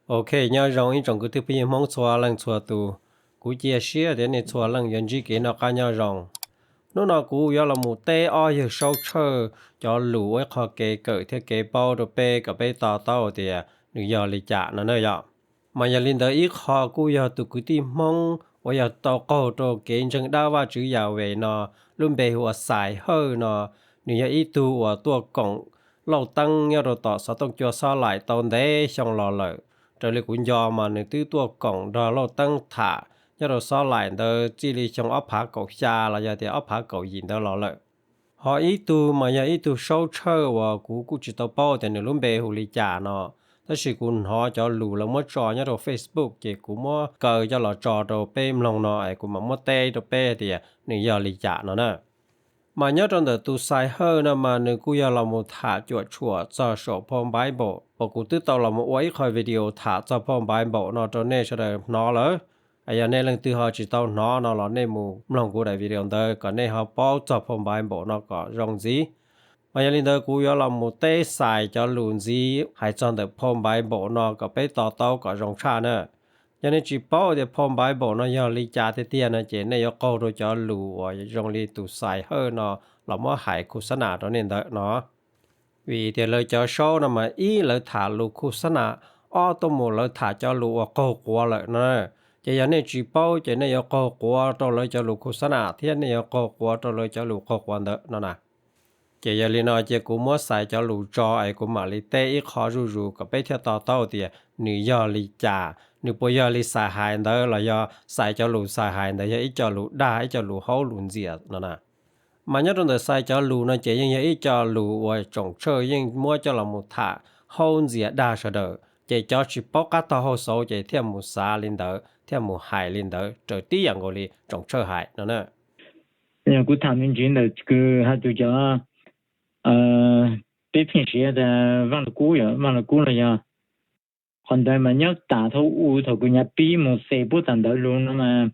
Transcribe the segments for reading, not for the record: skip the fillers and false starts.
OK, nhớ rong ý trong cái thứ bây mong xóa lăng xóa tu. Cú chia sẻ đến này xóa lăng dân chỉ kế nó cả nhớ rong. Nó nào cú yếu là một tế oi hiểu sâu chơ cho lũ ấy khó kế cỡ thiết kế bao đồ bê cả bê tỏ tàu thì nữ yếu lý trả nó nơi dọ. Mà nhà linh đời ý khó cú yếu tụ cứ tìm mong và yếu tàu cổ đồ kế chân đa và chữ yếu về nó luôn bê hùa xài hơi nó nữ yếu ý tụ và tua cổng lâu tăng nhớ đồ tỏ sao tông cho sao lại tàu đế xong lò lợi. Trở lại cũng do mà nữ tư tua cổng đó lâu tăng thả nhớ đồ sao lại đó chỉ lý trong áp phá cầu xa là giờ thì áp phá cầu gì đó lò lợi. Họ ý tụ mà nhà ý tụ sâu chơ và cú chỉ tàu bao thì nữ luôn bê hù lý trả nó. Thế thì cũng họ cho lù là mất trò nhớ đồ Facebook thì cũng mất cờ cho là trò đồ bêm lòng nó ấy cũng mất tê đồ bê thì nữ giờ lý trả nó nè. Mà nhớ trong đời tu sai hơn nè mà nữ cũng là một thả chuột chùa cho sổ phong Bible. Và cũng tự tàu là một quấy khỏi video thả cho phong Bible nó cho nên sẽ đời nó lỡ. Ai nên lần từ họ chỉ tàu nó là nên mù lòng của đại video đời còn nên họ bao cho phong Bible nó có rong gì. Mà nhà linh đời cũng là một tế xài cho lùn gì hay trong đời phong Bible nó có bế tàu có rong cha nữa. Cho nên chỉ bảo để phong Bible nó do lý trả thế tiền nó chỉ nên câu rồi cho lù và dùng lý tụ xài hơn nó là mất hại khu sân nào đó nên đợi nó. Vì thì lời cho số nó mà ý lời thả lù khu sân nào ô tô mù lời thả cho lù và câu của lợi nó. Chỉ cho nên chỉ bảo chỉ nên câu của cho lời cho lù khu sân nào thế nên câu của cho lời cho lù câu của đợi nó nè. Chỉ giờ lý nói chỉ cũng mất xài cho lù cho ấy cũng mà lý tế ít khó rủ có bé theo tàu thì nữ do lý trả nữ bây giờ lý xài hại đó là do xài cho lù xài hại đó ít cho lù đa ít cho lù hậu lùn gì nó nè. Mà nhớ trong đời xài cho lù nó chỉ như ít cho lù và trồng chơi nhưng mua cho là một thả hậu gì đa sợ đỡ chỉ cho chỉ bóc các tàu hậu số chỉ theo một xa lên đỡ theo một hại lên đỡ trở tí dạng gọi lý trồng chơi hại nó nè. Nhà của thằng mình chuyện là cái hai tụi cho被平时的忘了股了呀，现在嘛要打头乌头个人比么谁不等到路那么，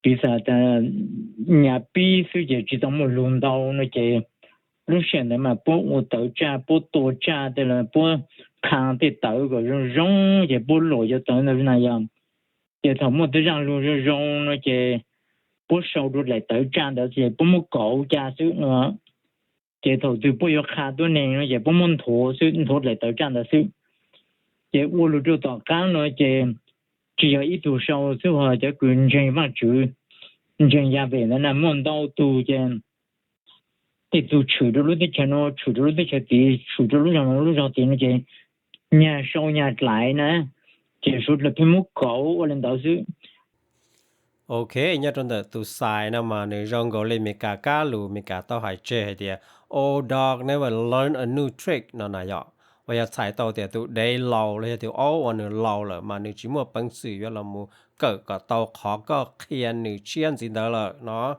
比啥的人比是就知道么轮到那些，路线的嘛不我到家不多家的了不看的到个容也不落就等那样，也他们都让路容那些不收入来到家的些不么高家是呢。这头就不要看多年也不蒙拖所以拖来到这样的事这我路就到干了这只要一度烧之后就完全忘住人家为了那蒙到都这这就处着路的钱咯处着路的钱的处着路上的那些年烧年来呢结束了屏幕高我领导是OK, nhớ trong đời tu sai nè mà nếu rong gọi lên mình cả cá lù mình cả tao hay chơi hay địa. Old dog never learn a new trick nó này ạ. Và giờ xài tao thì tụ đầy lâuเลยthì all one lâu rồi mà nếu chỉ mua bằng sự cho là mua cỡ cả tao khó có khiên nếu chiên gì đó là nó.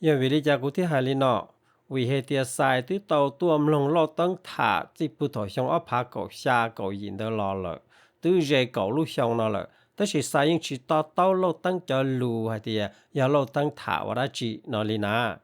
Giờ vì lý do của thứ hai là nó vì hệ tiệt xài từ tao tuom lông lo tăng thả chỉ phụ thuộc trong áp phá cầu xa cầu gì đó là từ dễ cầu lúc xong nó là tất nhiên sai những chỉ tao lâu tăng cho lù hay thì giờ lâu tăng thả vào đó chỉ nó li na.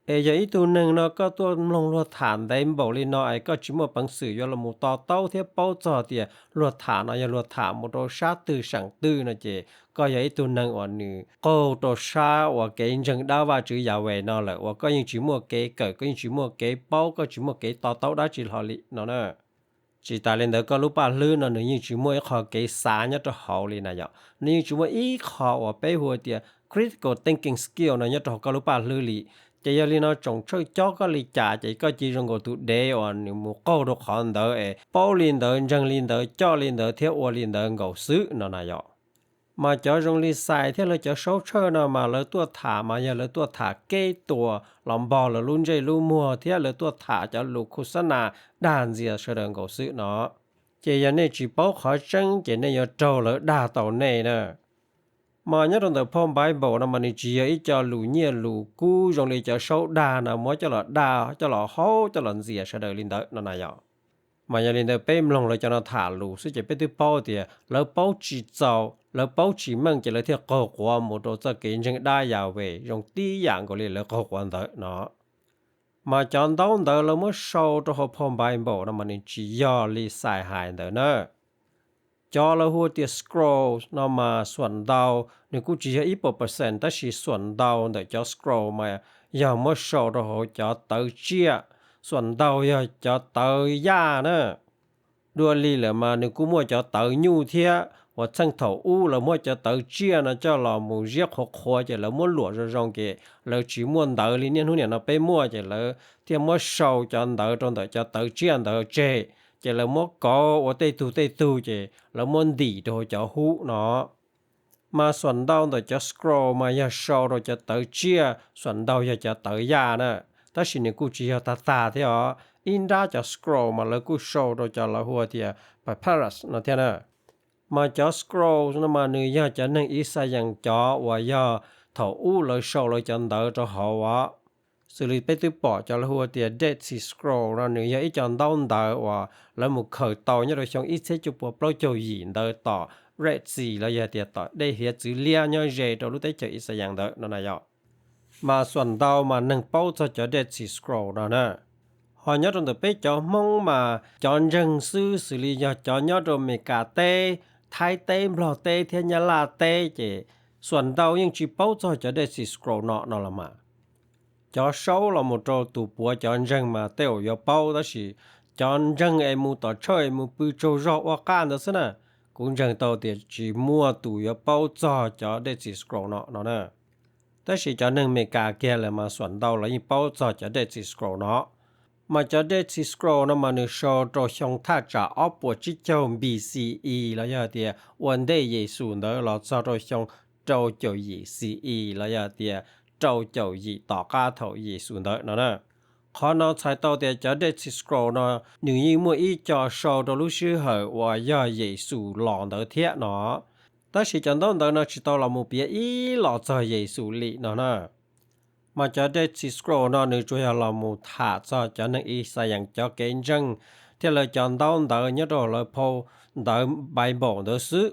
Giờ ít tu nâng nó có tu lông lo thản đấy bảo li nó ấy có chỉ một bằng sử do là một tao thế bao giờ thì lo thả nó giờ lo thả một đồ sát từ sáng từ nó chỉ có giờ ít tu nâng ở nữ có đồ sát và cái chân đau và chữ giáo về nó là và có những chỉ một cái cỡ có những chỉ một cái bao có chỉ một cái tao đó chỉ họ li nó nè. Chỉ ta lên đó có lúc ba lư nó như chỉ mua khó cái sáng nhất cho họ liền này ạ. Như chỉ mua ít khó và bây giờ thì critical thinking skill nó nhất cho có lúc ba lư li. Chỉ giờ li nó trồng chơi cho có li trả chỉ có chỉ trong cái tụ đề và nếu một câu được khó đó ấy. Bao liền đó, chân liền đó, cho liền đó, theo ô liền đó ngầu sứ nó này ạ. Mà cho trong lý sai thế là cho số chơi nào mà lỡ tua thả mà giờ lỡ tua thả kê tua lòng bò là luôn dây luôn mua thế lỡ tua thả cho lục khu sân à đàn gì ở sở đường cầu sự nó chỉ giờ này chỉ bảo khó chân chỉ nên giờ trâu lỡ đà tàu này nè mà nhớ trong tờ phong Bible nó mà chỉ ấy cho lù nhia lù cu trong lý cho số đà nào mới cho là đà cho là hố cho là gì ở sở đường linh tới nó này ạ mà nhà linh tới bêm lòng lại cho nó thả lù sẽ chỉ biết thứ bao thì lỡ bao chỉ giàu lỡ bao chỉ mong chỉ là theo cầu của một đồ cho cái chân đa giàu về dùng tí dạng của lỡ cầu quan tới nó mà chọn đâu đó là mới sâu cho họ phong Bible nó mà nên chỉ do lý sai hại nữa จอละหัวเตีย scroll นอมาส่วนดาวนี่กูจีอีป%แต่สิส่วนดาวแต่จอ scroll มาอย่ามาโชว์ดอกจอเตอเจียส่วนดาวอย่าจอเตอย่านะด้วยลีเลยมานี่กูมัวจอเตอยูเทียว่าจังเถาอู้แล้วมัวจะเตอเจียนะจอเรามูเรียกขอจะแล้วมัวหลวจงเกแล้วจีมัวเตอลีเนี่ยหูเนี่ยนะไปมัวจะแล้วเทียมัวโชว์จอเตอตรงแต่จอเตอเจียเตอเจจะแล้วมัวก็ว่าเตตูเจแล้วมันดีโดยจะหูเนาะมาส่วนดาวแต่จะ scroll มาอย่าโชว์เราจะเตอเจียส่วนดาวอย่าจะเตอยานะแต่สินี่กูจีตาเถอะอินดาจะ scroll มาแล้วกูโชว์เราจะละหัวเทียไป Paris นะเถอะนะมาจะ scroll นะมาเนี่ยอย่าจะนั่งอีสอย่างจอว่าอย่าเถาอู้เลยโชว์เลยจะเตอจะหาวะสุริไปตุปอจะละหัวเตีย Dead Sea Scroll นะเนี่ยอย่าอีจันดาวน์ดาวว่าแล้วมุเคยต่อเนี่ยเราชงอีเสจุปปล่อยโจยินเดอต่อ Red Sea แล้วอย่าเตียต่อได้เหียจือเลียเนี่ยเจตัวรู้ได้เจออีสอย่างเดอนั่นน่ะยอมาส่วนดาวมา1เป้าจะ Dead Sea Scroll นะหอยตรงไปจอมองมาจอนจังซื้อสุริยจอนยอดเมกาเตไทยเตบลอเตเทียนยาลาเตเจส่วนดาวยังจีเป้าจะ Dead Sea Scroll เนาะละมาจอเช้าเราหมดตัวตูปัวจอนจังมาเตียวยเป้าแต่สิจอนจังไอมูต่อช่วยมูปืโจรอว่าการแต่ซะนะกูจังตัวเตียจีมัวตูยเป้าจะ Dead Sea Scroll เนาะนะแต่สิจอนึงเมกาเกลมาส่วนดาวแล้วยังเป้าจะ Dead Sea Scroll เนาะมาจะ Dead Sea Scroll นะมานึกโชว์ตัวชงท่าจะอปวจิเจ้า BCE แล้วอย่าเตียวันได้เยซูเนอะเราจะตัวชงโจโจยี CE แล้วอย่าเตียโจโจยีต่อกาเถาเยซูเนอะนะขอน้องใช้ตัวเตียจะ Dead Sea Scroll นะหนึ่งยิ่งมัวอีจะโชว์ตัวรู้ชื่อเหรอว่าอย่าเยซูหลอนเดอเทียเนาะแต่สิจันต้องเดินนะชิตอเรามูเปียอีหลอจะเยซูลีเนาะมาจะได้ซิสโกรนอนในจุยเรามูถาจะนั่งอีสอย่างจะเก่งจังที่เราจันต้องเดินยอดเราพอเดินใบบอกเดินซื้อ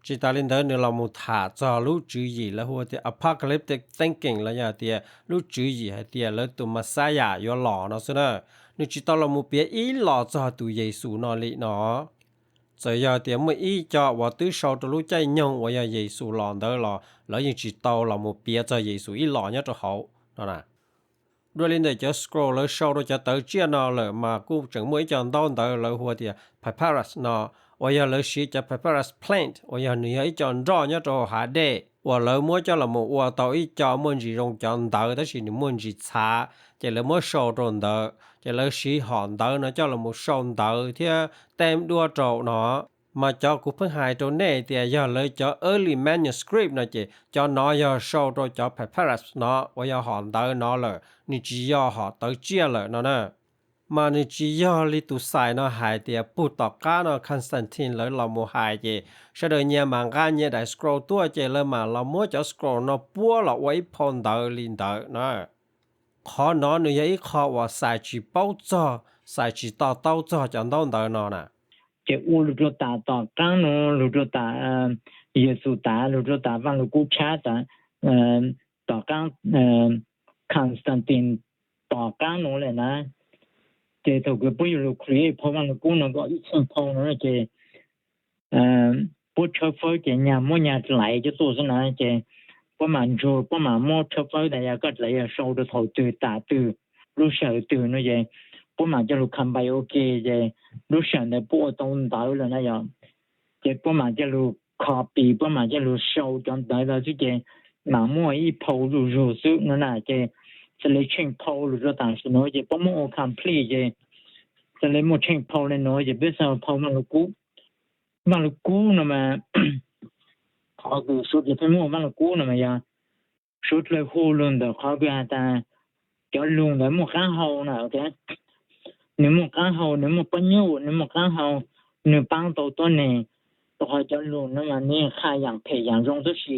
จิตาลินเดินเรามูถาจะรู้จื้อยี่แล้วหัวที่ apocalyptic thinking แล้วอย่างที่รู้จื้อยี่ให้ที่แล้วตัวมาสายาอยู่หล่อเนาะสินะนี่จิตาเรามูเปียอีหล่อจะตัวเยซูนอลิเนาะจะอย่าที่เมื่ออีจะว่าตัวชาวตัวรู้ใจยงว่าเยซูหล่อเด้อหล่อแล้วยังจิตาเรามูเปียจะเยซูอีหล่อเนี่ยจะเขานะด้วยลินเดจะ scroll แล้วโชว์เราจะเตอเจียนอเลยมากูจังมวยจันดอนเตอเลยหัวเดีย Papyrus เนาะว่าอย่าเลยชีจะ Papyrus plant ว่าอย่าเนี่ยอีจันดอนเนี่ยจะหาเดว่าเลยมัวจะละมัวว่าต่ออีจันมันจีรงจันเตอแต่สินี่มันจีช้าจะเลยมัวโชว์ตรงเตอจะเลยชีหอนเตอนะจะละมัวโชว์เตอที่เต็มดัวโจเนาะมาจอกูเพิ่งหายตัวเน่เตียอย่าเลยจอ early manuscript นะเจจอน้อยอย่าโชว์ตัวจอ Papyrus เนาะว่าอย่าหอนเตอเนาะเลยนี่จีย่อหอเตอเจียเลยเนาะนะมานี่จีย่อลิตุไซเนาะหายเตียปูตอกก้าเนาะคอนสแตนตินเลยเราโมหายเจเสดเนี่ยมังกาเนี่ยได้สครอลตัวเจเลยมาเราโมจะสครอลเนาะปัวเราไว้พอนเตอลินเตอเนาะขอเนาะนี่ยังอีขอว่าใส่จีเป้าจ่อใส่จีต่อเต้าจ่อจันต้องเตอเนาะนะจะอู้ลูกตาต่อก้างเนาะลูกตาเยซูตาลูกตาฟังลูกกูชาตาต่อก้างคอนสแตนตินต่อก้างเนาะเลยนะเจถูกปุ้ยลูกครีเพราะว่าลูกกูเนาะก็อีกสักพอเนาะเจปุ้ยเชฟเฟอร์เจเนี่ยมั่วเนี่ยไหลจะตัวซะนะเจประมาณโจประมาณมั่วเชฟเฟอร์แต่ยาก็ไหลโชว์ตัวถอยตื่นตาตื่นรู้เฉยตื่นเนาะเจประมาณจะลูกคำไปโอเคเจรู้เฉยในปวดตรงตาเลยนะยอมเจประมาณจะลูกคอปีประมาณจะลูกโชว์จนได้แล้วที่เจหนามั่วอีพอลูกรู้สึกนั่นน่ะเจselection poll หรือต่างๆเนาะเจประมาณ complete เจselection poll เนาะเจ business poll มันลูกกูนะมาเขาคือสุดเลยเป็นมันลูกกูนะมายาสุดเลยโหลุนเด้อเขาคืออาจารย์จะลุงเด้อหมู่ข้างเฮานะโอเคนี่หมู่ข้างเฮานี่หมู่ปัญญานี่หมู่ข้างเฮานี่ปังตัวนี่ตัวจะลุงนะมันนี่ค่าอย่างเพยอย่างรงตัวสิ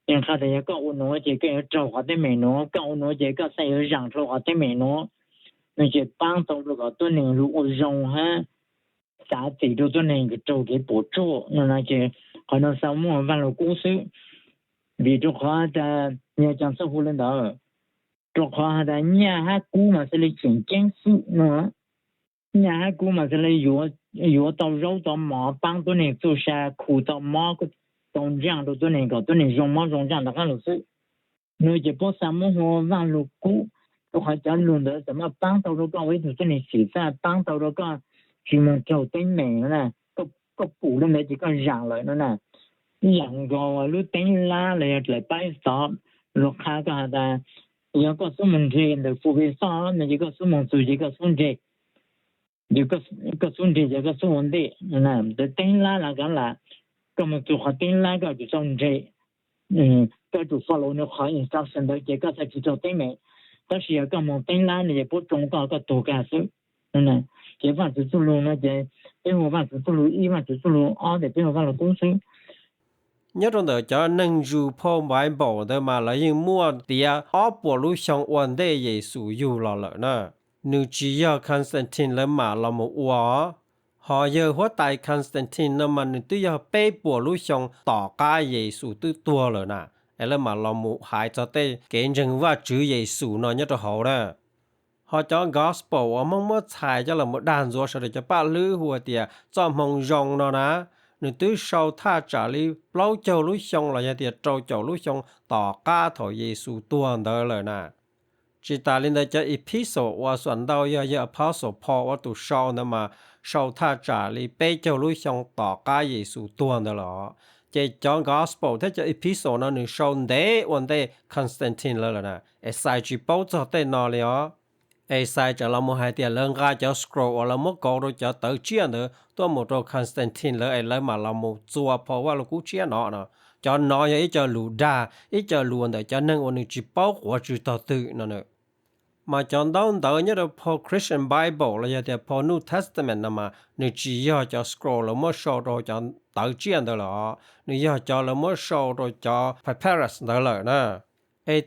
ยังค่าแต่ก็อุโนเจก็เจ้าเขาได้ไม่เนาะก็อุโนเจก็ใส่อย่างเจ้าเขาได้ไม่เนาะนี่จะปังตัวนี่รู้รงฮะสาธิตตัวนี่ก็โจ给补助那些可能上莫万了公司比这话的你讲是湖人的这话的你还估嘛是来钱件数呢你还估嘛是来有有到肉到毛帮多呢做啥苦到毛个东江都多呢个多呢用毛用江的看老师你就把什么和网络股都还讲论的什么帮到了个位置多呢写在帮到了个专门就对名呢个补了没几个让了呢让个路等拉来摆扫路看个的有个什么这的付费上那一个什么做一个送这一个送这一个送的那的等拉那个啦根本就好等拉个就送这个就 follow 那好 instruction 的这个才去做对没但是要根本等拉你也不中高个多干事这方是做路那这因为方是做路一方是做路二的因为方了公司nhớ trong đó cho nâng dù phong bài bổ đó mà là những mua tía ốp bộ lưu xong ổn đề dễ sử dụng lọ lỡ nè nếu chỉ do Constantine là mà là một ủa họ giờ hóa tại Constantine là mà nếu tư do bê bộ lưu xong tỏ ca dễ sử tư tua lỡ nè ấy là mà là một hại cho tê kiến chân và chữ dễ sử nó nhớ cho họ nè họ cho gospel ở mong mất xài cho là một đàn ruột sẽ để cho ba lư hùa tía cho mong rong nó nè nếu tư sau tha trả lý lâu châu lúc xong là tiệt trâu châu lúc xong tỏ ca thổ Giê-xu tuần đó lời nè chỉ ta lên đây cho episode và soạn đầu ya apostle Paul và tụ sau nữa mà sau tha trả lý bê châu lúc xong tỏ ca Giê-xu tuần đó là chỉ cho gospel thế cho episode nó nếu sau đấyวันđấy Constantine lời nè sai chỉ bảo cho tên nó liền sai cho là một hai tiền lớn ra cho scroll hoặc là một câu rồi cho tới chuyện nữa tôi một đồ Constantine lợi lợi mà là một chùa phò và là cú chuyện nó nè cho nó ít cho lù đa ít cho luôn để cho nên ông chỉ bảo của chữ tao tự nó nữa mà chọn đâu đỡ nhớ được Paul Christian Bible là giờ Paul New Testament mà nếu chỉ cho scroll là một số rồi cho tới chuyện đó là nếu cho là một số rồi cho Papyrus đó là nè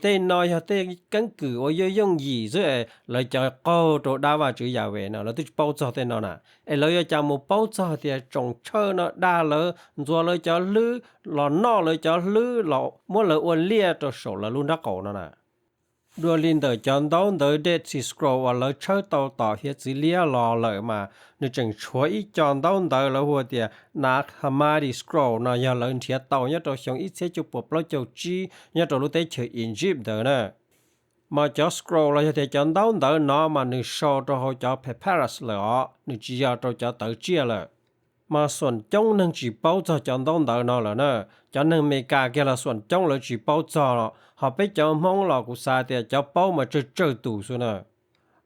tên nói tên căn cứ ở dưới dùng gì rồi lại cho câu đồ đa và chữ nhà về nó là tôi bao cho tên nó nè lại cho một bao cho thì trồng chơi nó đa lỡ rồi lại cho lư lò nó lại cho lư lò mỗi lần uốn lia cho sổ là luôn đã cổ nó nè đua linh đời chọn đâu đời Dead Sea Scroll và lỡ chơi tàu tỏ hiện chỉ lia lò lợi mà nếu chẳng chuối chọn đâu đời là hoa thì Nag Hammadi Scroll nó giờ lỡ thiệt tàu nhất rồi xong ít sẽ chụp bộ lối châu chi nhất rồi lúc tới chơi Egypt đời nè mà cho scroll là thì chọn đâu đời nó mà nếu show cho họ cho Papyrus là nếu chỉ giờ cho tới chia là màส่วนtrong nên chỉ bảo cho chọn đâu đời nó là nè cho nên mấy cái kia là ส่วน trong là chỉ bảo cho họ biết cho mong là của sao thì cho bảo mà chơi tủ xuống nè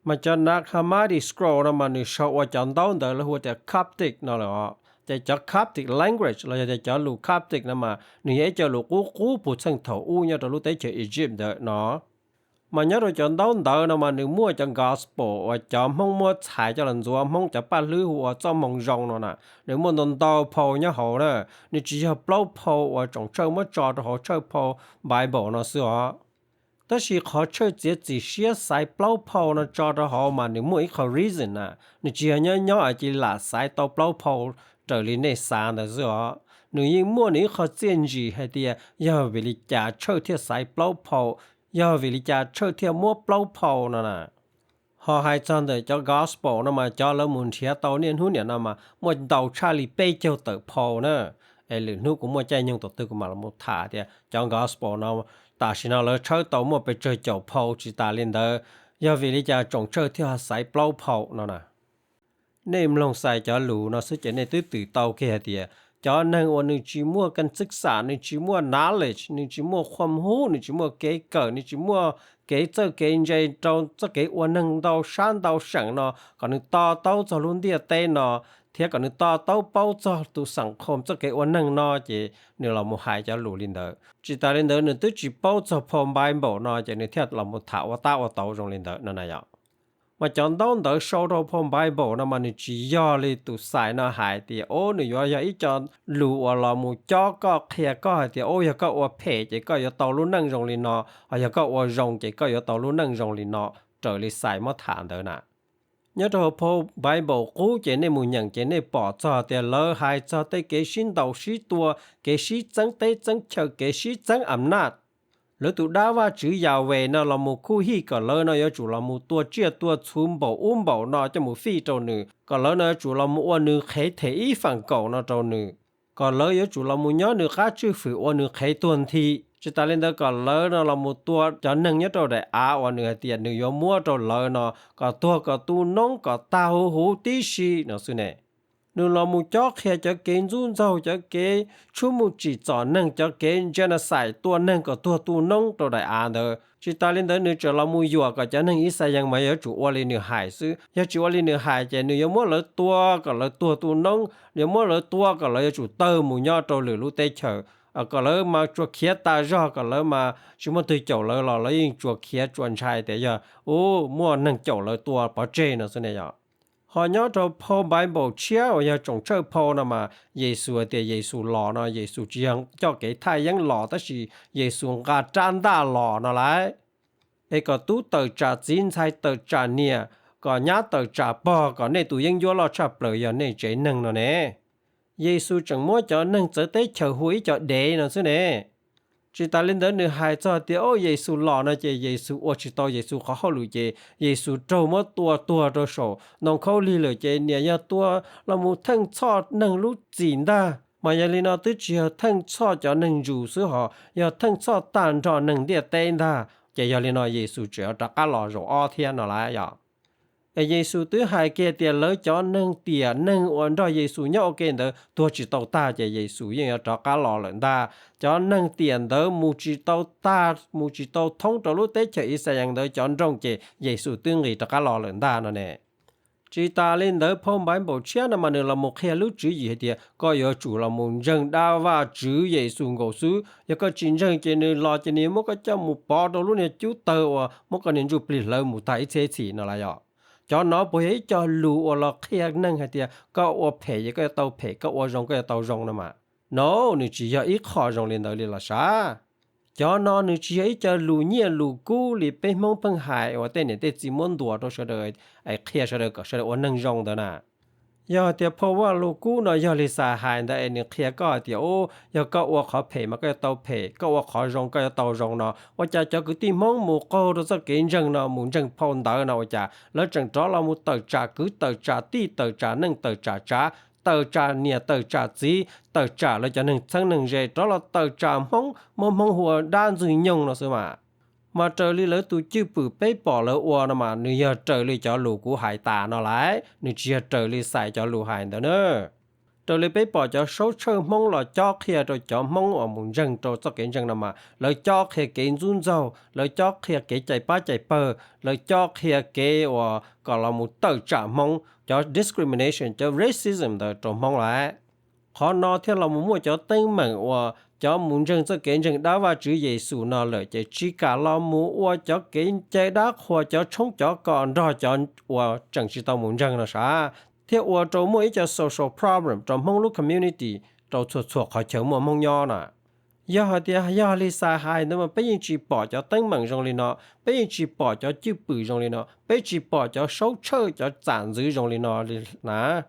mà cho Nag Hammadi Scroll nó mà nếu show chọn đâu đời là hoa thì Coptic nó là để cho Coptic language là để cho lũ Coptic nó mà nếu ấy cho lũ cú phụ thân thầu u nhớ rồi lúc tới chơi Egypt đời nó mà nhớ rồi chọn đâu đời nó mà nếu mua cho gospel và cho mong mua xài cho lần rồi mong cho ba lư hoặc cho mong rong nó nè nếu mua đồn tàu Paul nhớ họ nè nếu chỉ học lâu Paul và trồng chơi mất cho họ chơi Paul Bible nó xưa但是họ chơi chỉ xia sai lâu Paul nó cho họ mà nếu mua ít họ reason nè nếu chỉ nhớ chỉ là sai tàu lâu Paul trở lên này sáng đó xưa nếu như mua nếu họ建议hay thì giờ về lịch trả chơi theo sai lâu Paul giờ vì lý cha chơi theo mua plau Paul nè họ hay chọn để cho gospel nó mà cho lỡ muốn chia tàu niên hú niên mà một đầu Charlie Bay cho tới Paul nè lửa nu cũng mua chạy nhưng tổ tư của mà là một thả thì cho gospel nó ta chỉ nó lỡ chơi tàu muaไปchơi chậu Paul chỉ ta lên đó giờ vì lý cha trồng chơi theo sải plau Paul nè nên lòng sai cho lũ nó sẽ trở nên từ tàu kia thì cho nên ông chỉ mua cầnศึกษา chỉ mua knowledge chỉ mua ความรู้ chỉ mua cái cỡ chỉ mua cái cho cái gì trong cho cái ông到山到省nó còn to cho luôn địa tên nó thì còn to bao cho tu สังคม cho cái ông nó chỉ nếu là một hại cho lũ lên đó chỉ ta lên đó nữa tôi chỉ bao cho phong Bible nó chỉ nếu thiết là một thảo và tàu trong lên đó nó này ạ mà chọn đâu đỡ sâu đâu phong Bible nó mà chỉ do li tụ sai nó hại thì ô nếu do ý chọn lũ là một cho có kia có thì ô có ở phe chỉ có ở tàu luôn năng rong li nó hay có ở rong chỉ có ở tàu luôn năng rong li nó trở li sai mất thản đó nè nhớ đâu phong Bible cũ chỉ nên một nhận chỉ nên bỏ cho thì lỡ hại cho tới cái sinh đầu sĩ tua cái sĩ chân tới chân chờ cái sĩ chân ẩm nát แล้วตุดาว่าจื้อยาเวนะละมูคู่ฮีก็เลยนะยอจูละมูตัวเจียตัวชุมบ่อุ้มบ่นะจะมูฟี่โตนึก็เลยนะจูละมูอ้วนนึเคเทอีฝั่งเก่านะโตนึก็เลยยอจูละมูย้อนึค่าชื่อฝืออ้วนนึเคตวนทีจิตาเล่นก็เลยนะละมูตัวจะนึงยอโตได้อาอ้วนนึเตียนึยอมัวโตเลยนะก็ตัวก็ตูน้องก็ตาหูติชีนะซุเนนึละมูจอกแค่จะเกณฑ์จุนเจ้าจะเกชุมูจิจอนึงจะเกณฑ์เจนไซตัวนึงก็ตัวตูน้องโตได้อาเดจิตาเล่นนึจะละมูยัวก็จะนึงอีสายังไม่ยอจูว่าเลยนึหายซื้อยอจูว่าเลยนึหายจะนึยอมัวเลยตัวก็เลยตัวตูน้องยอมัวเลยตัวก็เลยจูเตอมูยอโตหรือรู้เตเฉก็เลยมาจวกเขียตาจอก็เลยมาชิมตุยเจ้าเลยแล้วยิงจวกเขียจวนชายแต่ยาโอ้มัวนึงเจ้าเลยตัวปอเจนะซุเนี่ยหอย้อตัวพอไบเบิลเชียวอย่าจงเชิญพอนะมาเยซูเตียเยซูหล่อนะเยซูจียงเจ้าเก๋ไทยยังหล่อแต่สิเยซูกาจานดาหล่อนะไรก็ตู้เตอจ่าจีนไทยเตอจ่าเนี่ยก็ญาเตอจ่าปอก็ในตู้ยังยัวรอชับเปลือยในใจนึงนะเน่เยซูจังมัวจะนึงจะเตเฉหุยจะเดนะซุเน่จิตาลินเดนึหายจะเตียโอเยซูหล่อนะเจเยซูอชิตอเยซูเขาหลุเจเยซูโจมตัวโตโชน้องเขาลีเลยเจเนี่ยยาตัวละมูทั้งชอดนึงรู้จีนดามายาลินาติเจียทั้งชอดจะนึงอยู่ซื้อหอยาทั้งชอดตานจอนึงเดียเต้นดาเจยาลินาเยซูเจียตะกะหล่อโรอเทียนนะละยาเยซูตื้อหายเกเตียเลยจอนึงเตียนึงวันดอเยซูเนี่ยโอเคเดตัวจิตตาเจเยซูยังตะกะหล่อหลันดาจอนึงเตียนเดมูจิตตามูจิตทงตะลุเตเฉอิสยังเดจอนจงเจเยซูตึงรีตะกะหล่อหลันดานั่นแหละจิตาเล่นเดพอมบันบ่เชียนะมันละมุเขียลุจื้ออีเดียก็ยอจูละมุนจังดาว่าจื้อเยซูโกซูยก็จินจังเจเนลอเจเนมก็จะมุปอตะลุเนี่ยจุเตอว่ามก็เนี่ยจุปลิเลยมุไทเฉฉีนั่นล่ะยอcho nó bồi cho lù ở lọ kia nâng hay tiệt có ở phê cái tàu phê có ở rong cái tàu rong nữa mà nó nếu chỉ có ít khó rong lên đó là sao cho nó nếu chỉ ít cho lù nhẹ lù cũ li bên mong bên hải ở đây này chỉ muốn đùa đó sẽ được ai kia sẽ được sẽ ở nâng rong đó nè giờ thìเพราะว่าลูกกูเนาะยอลิสาหายได้เนี่ยเคลียก็เดี๋ยวยอก็ว่าขอเพมาก็เตาเพก็ว่าขอรองก็เตารองเนาะว่าจะคือที่มองหมู่ก็รู้สึกเก่งจังเนาะหมู่จังพอนดาเนาะว่าแล้วจังจ้อเราหมู่เตอจ่าคือเตอจ่าตี้เตอจ่านึ่งเตอจ่าจ้าเตอจ่าเนี่ยเตอจ่าจีเตอจ่าแล้วจะนึ่งทั้งนึ่งเจจ้อเราเตอจ่ามองหัวด้านจุยยงเนาะสิมาเจอเลยแล้วตัวจื้อปื้อไปปอแล้วอัวนะมาเนื้อเจอเลยจะลูกกูหายตาเนาะหลายเนื้อเจอเลยใส่จะลูกหายเด้อเนอะเจอเลยไปปอจะโซเชิงมองหล่อจอกเฮียตัวจะมองว่ามุนจังตัวสักเก่งจังนะมาแล้วจอกเฮียเก่งจุนเจ้าแล้วจอกเฮียเก๋ใจป้าใจเปอแล้วจอกเฮียเก๋ว่าก็เรามุเตอจ่ามองจะ discrimination จะ racism เด้อตัวมองหลายขอนอที่เรามั่วจะเต็งเหมือนว่าcho muốn chân cho kiến chân đã và chữ Giêsu nó lợi cho chỉ cả lo mua cho kiến chơi đã hoặc cho chống cho còn đó cho và chẳng chỉ tao muốn chân là sao theo và cho mỗi cho social problem trong mong lúc community trong thuộc họ chở mua mong nho nè giờ họ thì giờ li sa hai nữa mà bây giờ chỉ bỏ cho tăng bằng trong li nó bây giờ chỉ bỏ cho chữ bự trong li nó bây giờ chỉ bỏ cho số chơi cho giản dữ trong li nó nè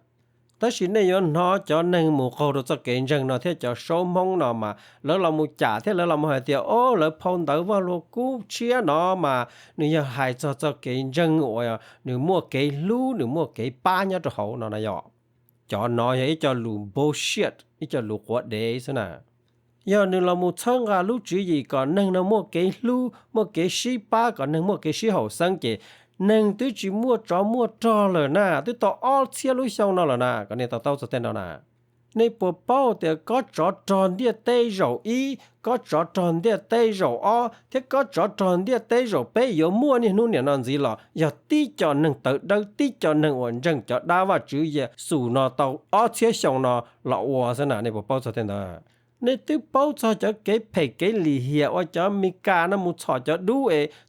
แต่สิ่งนี้ย้อนน้อจะนึ่งหมู่เขาจะเก่งจังเนาะที่จะโชว์มองเนาะมาแล้วเราหมู่จ่าที่แล้วเราหมู่หายเดียวโอ้แล้วพอนเดาว่าลูกกูเชียเนาะมาเนี่ยหายจะเก่งจังโอ้ยหนึ่งมั่วเก่งรู้หนึ่งมั่วเก่งป้าเนี่ยจะเขาเนาะนายจะน้อยให้จะรู้ bullshit ให้จะรู้ว่าเดย์นะย้อนหนึ่งเราหมู่ช่างการรู้จีอีก่อนหนึ่งเรามั่วเก่งรู้มั่วเก่งชี้ป้าก่อนหนึ่งมั่วเก่งชี้เขาสังเกตนึ่งตัวจีมัวจอเลยนะตัวต่อออลเชียลุยช่องนั่นแหละนะก็เนี่ยต่อจะเต้นแล้วนะในปัวเป้าแต่ก็จอนเดียเตยโรอีก็จอนเดียเตยโรอที่ก็จอนเดียเตยโรไปอยู่มัวนี่นู่นเนี่ยนั่นสิหรออย่าตีจอนหนึ่งตัวเดินตีจอนหนึ่งวันจังจะได้ว่าจื้อเยสู่นอต่อออลเชียช่องนอละวัวซะนะในปัวเป้าจะเต้นแล้วในตู้เป้าจะเก็บเพกเกลีเหียว่าจะมีการนมุชอจะดู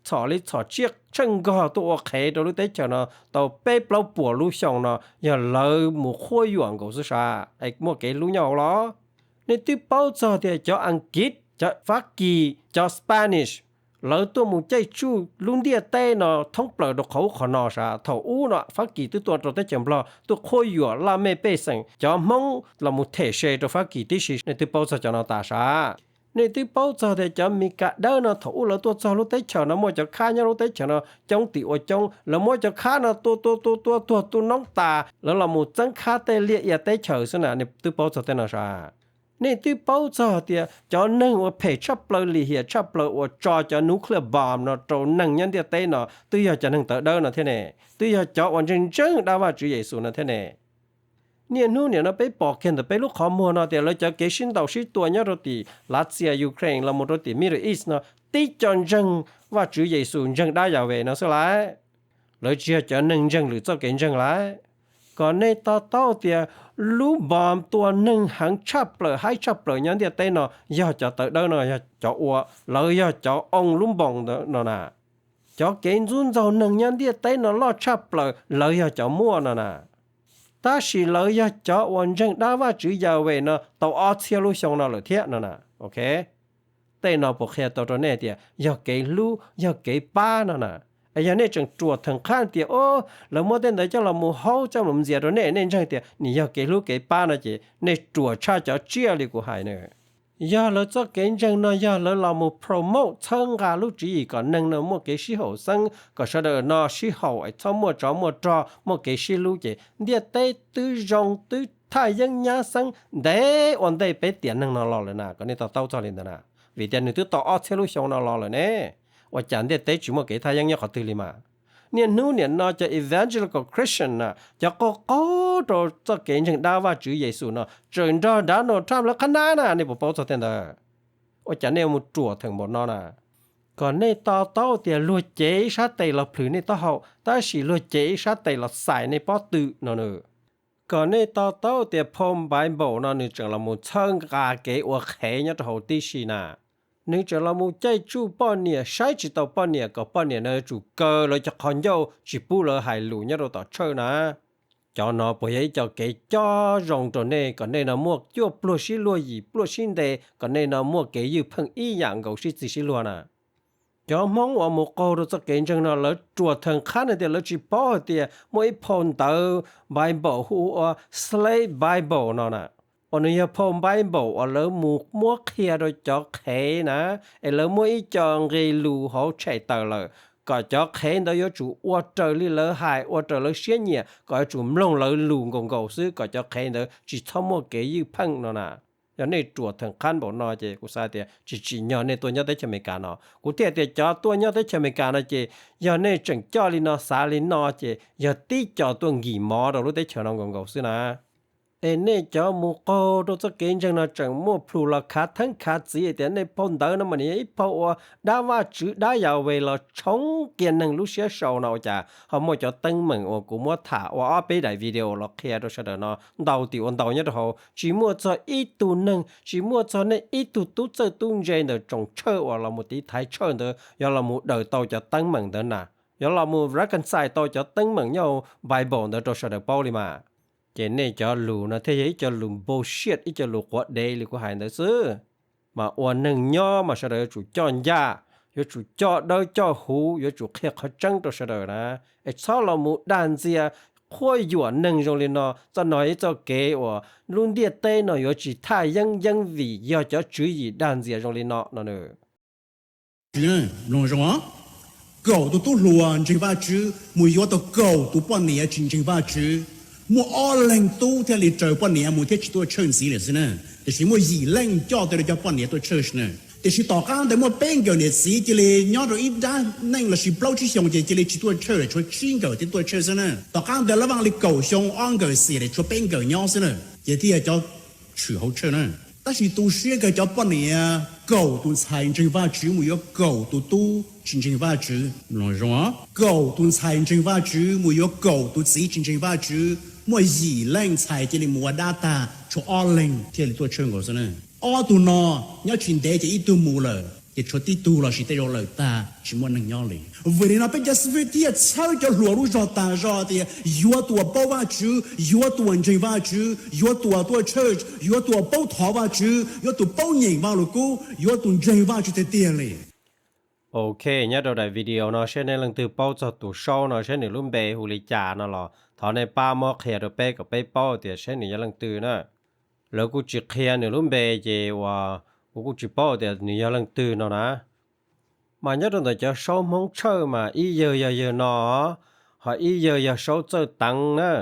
ชอลิชอเชียกช่างก็ตัวเขยตัวรู้ได้เจ้าเนาะตัวเป๊ะเปล่าปัวรู้ช่องเนาะอย่าเลยหมู่ขั้วหยวนกูซะซะไอ้หมู่เกรู้เหยาหรอในตู้เป้าจะอังกฤษจะฝรั่งจะสเปนิชแล้วตัวหมู่ใจชูลุงเดียเต้เนาะท้องเปล่าดอกเขาขอนอซะเท่าอู้เนาะฝรั่งตัวได้จำเปล่าตัวขั้วหยวนลาไม่เป้สังจะมองเราหมู่เทเชตัวฝรั่งที่ชิในตู้เป้าจะเนาะตาซะ นี่ที่เป้าจะแต่จะมีกะเดินนะถูแล้วตัวจะรู้ได้เฉนะมัวจะฆ่าเนี่ยรู้ได้เฉนะจงติว่าจงแล้วมัวจะฆ่านะตัวน้องตาแล้วเรามัวจังฆ่าแต่เลียแต่เฉซะนะนี่ที่เป้าจะแต่นะซะนี่ที่เป้าจะแต่จะนึงว่าเพชชับเปลลีเหียชับเปลว่าจอจะนิวเคลียร์บอมนะโตนังยันเดียเตนะตัวอยากจะนึงเตเดินนะเท่านี้ตัวอยากจะวันจังดาว่า主耶稣นะเท่านี้เนี่ยนู่นเนี่ยนะไปบอกเห็นแต่ไปลูกขอมัวนะแต่เราจะเกชินดาวชิตัวเนี่ยรติรัสเซียยูเครนเราหมดรติมิดอีสนะติจนจังว่า主耶稣จังได้ยาเวนะสุไลเราจะนึงจังหรือจะเก่งจังไลก่อนในต่อเต้าเตียลูบอมตัวนึงหังชับเปลือให้ชับเปลือยันเดียเต้นอยากจะเตเดินอยากจะอัวเราอยากจะองลุมบองนะจะเก่งจุนเจ้านึงยันเดียเต้นลอดชับเปลือเราอยากจะมั่วนะ但是เราอยากจะวันจังได้ว่า主要为呢到二次路上了贴นะOK แต่นอบ่แค่ตัวเนี่ยเดียอยากเกลูอยากเกป้านะไอ้ยันเนี่ยจังตรวจทางข้างเดียโอ้แล้วมื้อแต่จังเราหมู่เฮาจังมันเสียตัวเนี่ยจังเดียนี่อยากเกลูเกป้านะจิในตรวจชาจะเจียเลยกูหายเนี่ยอย่าแล้วจะเก่งจังนะอย่าแล้วเราหมู่โปรโมททั้งกาลูกจีก็นึงนะมั่วเกสิเฮาซังก็ซะเดอสิเฮาไอ้ทั้งมั่วจอมั่วเกสิลูกจิเดียเตตื้อจงตื้อถ้ายังยาซังเดวันได้ไปเตียนนึงนอเลยนะก็นี่ต่อเต้าจอลินนะวิเดียนนึงตื้อต่อออเทลุชงนอเลยเนี่ยว่าจันเดียเตจิมั่วเกถ้ายังขอตื้อลิมาเนี่ยนู่นเนี่ยน่าจะ evangelical Christian นะจะก็ตัวจะเก่งจังได้ว่า主耶稣นะจนได้ดานทำแล้วขนาดน่ะนี่บ่เป้าจะเต็นเด้อว่าจะเนี่ยมันตรวจถึงบ่นอน่ะก่อนในต่อเต้าเตียลวเจชาเตละพลือในต่อเฮาแต่สิลวเจชาเตละใส่ในป้อตื้อนอเนอก่อนในต่อเต้าเตียพมไบเบิลนอนี่จังละมุชังกาเกอวเขเนี่ยตะเฮาติชินะนึกจะละมูใจจูป้อนเนี่ยใช้จิตป้อนเนี่ยก็ป้อนเนี่ยเนอจูเกอเลยจะคอนโยจิปูเลยหายหลูเนี่ยเราต่อเชิญนะจอนอปวยจะเกจอรงตัวเน่ก็เนนมวกยั่วปลุชิลัวยีปลุชินเดก็เนนมวกเกยืเพิ่งอีอย่างก็ชิจิชิลัวนะจอมองว่ามุกโกเราจะเก่งจังนะแล้วตรวจทางขั้นเดียวแล้วจิป้อเดียมวยพนเตอไบเบิลหัว slave bible นั่นน่ะวันนี้พมไบเบิลว่าแล้วหมูมัวเคลียโดยจอเขนะไอ้แล้วมวยจองเรลูเขาใช้เตอเลยก็จะเข็นได้อยู่ว่าเจอลิเลหายว่าเจอเลยเสียเนี่ยก็จุ่มลงเลยลุงกงกซื้อก็จะเข็นได้จิตทั้งหมดเกยยืพังนั่นน่ะอย่างนี้ตรวจทางขั้นบอกนอเจกูซาเตียจิเนี่ยในตัวเนี่ยได้จะไม่การนอกูเตียจอตัวเนี่ยได้จะไม่การนะเจอย่างนี้จังจอลินอสาลินอเจอย่าตีจอตัวกี่หมอเรารู้ได้เชิญน้องกงซื้อนะเอเน่จอมูโกตัวจะเก่งจังนะจังมัวพลูราคาทั้งขาจีแต่ในพนเดินมันนี่เพราะว่าได้ว่าจื้อได้ยาวเวลาชงเกียนหนึ่งลูกเสียชาวเนาะจ้ะเขามัวจะตึงเหมือนว่ากูมัวถ่าว่าไปได้วิดีโอเราเคลียร์ตัวเสด็จเนาะดาวตีวันดาวเนี่ยเขาจีมัวจะอีตัวหนึ่งจีมัวจะในอีตัวตู้เจอตู้เจนเดจงเชื่อว่าเรามุติไทยเชื่อเดอยาเรามุเดินตัวจะตึงเหมือนเดินน่ะยาเรามุรักกันใส่ตัวจะตึงเหมือนเนาะไบเบิลเดตัวเสด็จเป้าเลยมาเจนนี่จะรู้นะเทจะรู้bullshit อีจะรู้กว่าเดลิกว่าหายเด้อซื้อมาอวนหนึ่งย่อมาเสดอจู่จอนยาอยู่จู่จอดอยจอหูอยู่จู่เคียเขาจังตัวเสดอนะไอ้ชอบเราหมู่ด้านเสียค่อยหยวนหนึ่งตรงเลยเนาะจะหน่อยจะเก๋ว่ารุ่นเดียเต้เนาะอยู่จีท่ายังวีอยากจะ注意ด้านเสียตรงเลยเนาะเนาะ龙什么狗都乱这把子没有到狗都半年真正把子mua all lên tu theo lịch trời bọn nè mua theo chỉ tôi chơi gìเลยสินะแต่สิmua gì lên cho tôi cho bọn nè tôi chơi nèแต่สิต่อกันแต่mua bên cái nàyสิchỉ là nhớ rồi ít đã nên làสิbao chỉ xong chỉ là chỉ tôi chơi cho chín cái thì tôi chơi สินะต่อกันแต่ระหว่างlịch cầu xong ăn cái gì để cho bên cái nhau สินะchỉ thì cho chữ hậu chơi นะ但是都是个叫bọn nè狗都才真把子没有狗都都真正把子弄什么狗都才真把子没有狗都自己真正把子มัวยีแรงใช้ที่นี่มัวดาตาชัวออลเลงที่นี่ตัวเชิงก็ซะนะออตัวนอยชินเดจะอีตัวมูเลยจะชัวที่ตัวเราสิเตโรเลยตาชิมัวนังยอเลยวันนี้เราเป็นจะสวิตที่เช่าจะหลัวรู้จอตาจอที่ยัวตัวเป้าว่าจื้อยัวตัวจริงว่าจื้อยัวตัวเชิดยัวตัวเป้าถอว่าจื้อยัวตัวเป้าเหย่งว่าลูกกูยัวตัวจริงว่าจื้อเตี้ยเลยโอเคเนี่ยเราได้วิดีโอเนาะเช่นในหลังตือเป้าจะตัวโชว์เนาะเช่นในรุ่นเบฮูลิจาเนาะหรอถอนในป้ามอเขียดไปกับไปเป้าเตียเช่นนี้ยังลังตือนะแล้วกูจิเขียนในรุ่นเบเจว่า กูจิป้อแต่นี่ยาลังตื่นเนาะนะมาเนี่ยตอนจะเช้ามงเช้ามาอีเยอะๆเนาะหาอีเยอะๆเช้าเจอตังนะ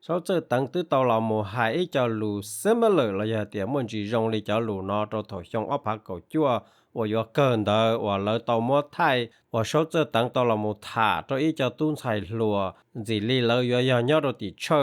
เช้าเจอตังตื้อตอเราหมู่หายจะรู้ similar 了呀点มันจีรง里จะรู้เนาะตัวถอยอพักก็จั่วว่าอยู่เกินเด้อว่าเลยตอมไทยว่าเช้าเจอตังตอเราหมู่ถาตัวอีจะตุ้นใส่ลัวจีลีเลยยอๆตัวติเชอ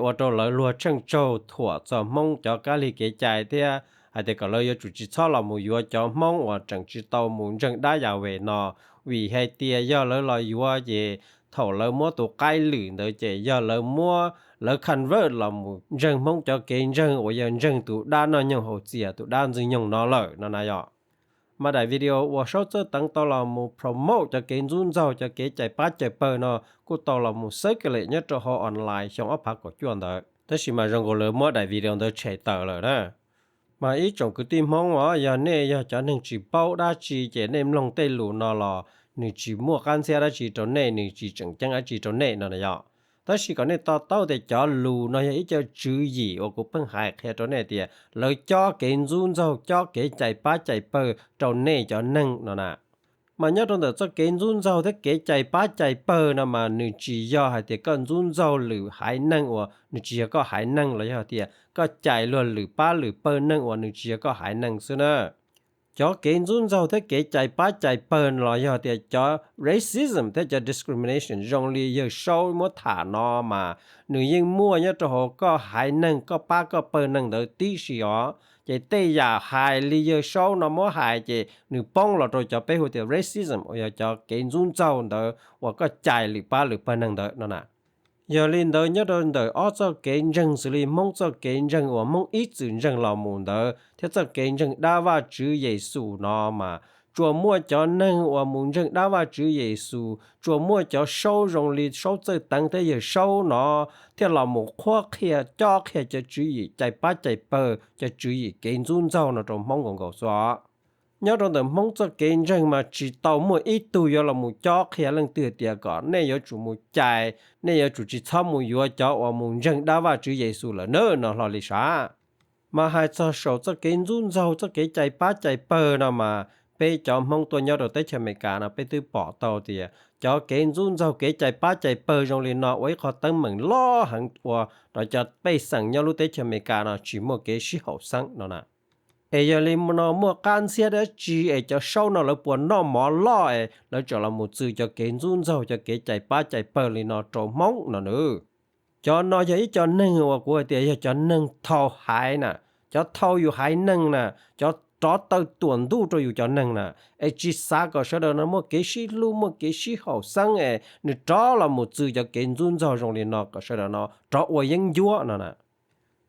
ว่าตัวเลยลัวเชิงโจถั่วจะมงจะกะลิเกใจเตี้ย还得个了有主持操了木有叫梦我整知道木整大家为呢为还爹要了了有也头了么都该领的这要了么了 convert 了木整梦叫给整我要整都单那用好些都单子用那了那样มาได้วิดีโอว่าเขาจะตั้งตลอดมูโปรโมทจะเกณฑ์จุนเจ้าจะเกณฑ์ใจป้าใจเปิดเนาะกูตลอดมูเซ็กเลยเนี่ยจะหอออนไลน์ช่องอัพพักก็จวนเด้อแต่สิมาจงก็เลยมาได้วิดีโอเด้อแชร์ต่อเลยนะมาอีจงก็ตีมองว่าอย่าเนี่ยอย่าจะหนึ่งจีเป้าได้จีเจเนมลงเตลูนอลอหนึ่งจีมัวกันเสียได้จีตัวเน่หนึ่งจีจังจังไอจีตัวเน่นั่นแหละแต่สิก่อนเนี่ยต่อเต้าแต่จะลูนอยอีจะจื้อยีว่ากูเพิ่งหายแค่ตัวเน่เดียเลยจ่อเกณฑ์จุนเจ้าจ่อเกณฑ์ใจป้าใจเปิดตัวเน่จะนึ่งนั่นน่ะมาเนี่ยตรงแต่จะเกณฑ์จุนเจ้าถ้าเกณฑ์ใจป้าใจเปิดนะมาหนึ่งจีย่อให้เดียกันจุนเจ้าหรือหายนึ่งว่าหนึ่งจีก็หายนึ่งเลยเดียก็ใจล้วนหรือป้าหรือเปิดนึ่งว่าหนึ่งจีก็หายนึ่งซะนะcho kiến dũng giàu thế kế chạy bá chạy bờn lo giờ thì cho racism thế cho discrimination rong li giờ sâu mất thả nó mà nữ yên mua nhá cho họ có hại năng có ba có bờn năng đỡ tí xíu chạy tây giả hại li giờ sâu nó mất hại chạy nữ bông là rồi cho bé hồi thì racism ở giờ cho kiến dũng giàu đỡ hoặc có chạy li ba li bờn năng đỡ nó nè giờ lên đời nhớ đơn đời ở cho kiến rừng xử lý mong cho kiến rừng và mong ít sự rừng là muốn đỡ thế cho kiến rừng đa va chữ Giêsu nó mà chùa mua cho nâng và muốn rừng đa va chữ Giêsu chùa mua cho sâu rong li sâu chơi tăng thế giờ sâu nó thế là một khoa kia cho kia cho chữ gì chạy ba chạy bờ cho chữ gì kiến run rau nó trong mong còn cầu xóa nhớ trong đời mong cho kiến rừng mà chỉ tàu mua ít tuổi là một cho kia lần từ tiệt có nên giờ chủ một chạy nên giờ chủ chỉ tham một yếu cho và một rừng đa va chữ Giêsu là nơi nó là lý sao mà hai cho sầu cho kiến run rau cho cái chạy ba chạy bờ nào mà bây cho mong tôi nhớ đầu tới cho mấy cả nào bây tôi bỏ tàu thì cho kiến run rau cái chạy ba chạy bờ trong liền nó ấy khó tăng mừng lo hẳn và rồi cho bây sẵn nhau lúc tới cho mấy cả nào chỉ một cái sĩ hậu sẵn nó nè ấy giờ liền nó mua can xe đó chỉ ấy cho sau nó là buồn nó mỏ lo ấy là cho là một sự cho kiến run rau cho cái chạy ba chạy bờ liền nó trộm mong nó nữa cho nó vậy cho nâng và của thì cho nâng thâu hại nè cho thâuอยู่หายnâng nè cho tỏ tao tuần tu choอยู่cho nâng nè ấy chỉ xa có sẽ đó nó một cái gì lu một cái gì hậu sang ấy nó cho là một sự cho kiến run rau trong liền nó có sẽ đó nó cho ở những vua nè